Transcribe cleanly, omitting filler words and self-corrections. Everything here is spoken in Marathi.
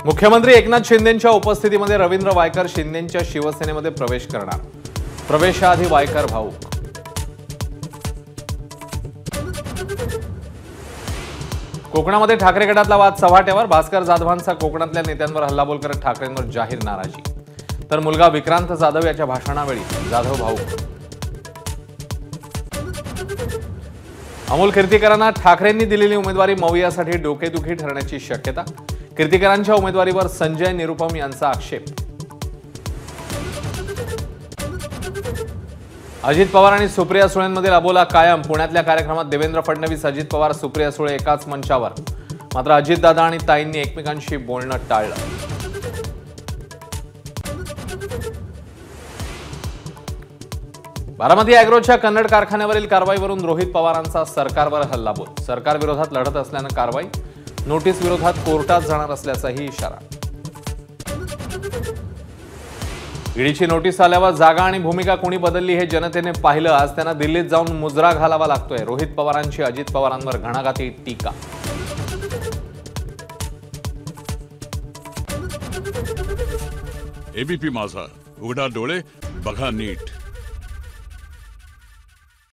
मुख्यमंत्री एकनाथ शिंदेंच्या उपस्थितीमध्ये रवींद्र वायकर शिंदेंच्या शिवसेनेमध्ये प्रवेश करणार। प्रवेशाआधी वायकर भाऊक। कोकणामध्ये ठाकरे गटातला वाद चव्हाट्यावर। भास्कर जाधवांचा कोकणातल्या नेत्यांवर हल्लाबोल करत ठाकरेंवर जाहीर नाराजी। तर मुलगा विक्रांत जाधव याच्या भाषणावेळी जाधव भाऊक। अमोल कीर्तीकरांना ठाकरेंनी दिलेली उमेदवारी मवियासाठी डोकेदुखी ठरण्याची शक्यता। कीर्तीकरांच्या उमेदवारीवर संजय निरुपम यांचा आक्षेप। अजित पवार आणि सुप्रिया सुळेंमधील अबोला कायम। पुण्यातल्या कार्यक्रमात देवेंद्र फडणवीस, अजित पवार, सुप्रिया सुळे एकाच मंचावर। मात्र अजितदादा आणि ताईंनी एकमेकांशी बोलणं टाळलं। बारामती अॅग्रोच्या कन्नड कारखान्यावरील कारवाईवरून रोहित पवारांचा सरकारवर हल्लाबोल। सरकार विरोधात लढत असल्यानं कारवाई। नोटीस विरोधात कोर्टात जाणार असल्याचाही इशारा। ईडीची नोटीस आल्यावर जागा आणि भूमिका कोणी बदलली हे जनतेने पाहिलं। आज त्यांना दिल्लीत जाऊन मुजरा घालावा लागतोय। रोहित पवारांची अजित पवारांवर घणाघाती टीका। एबीपी माझा, उघडा डोळे बघा नीट।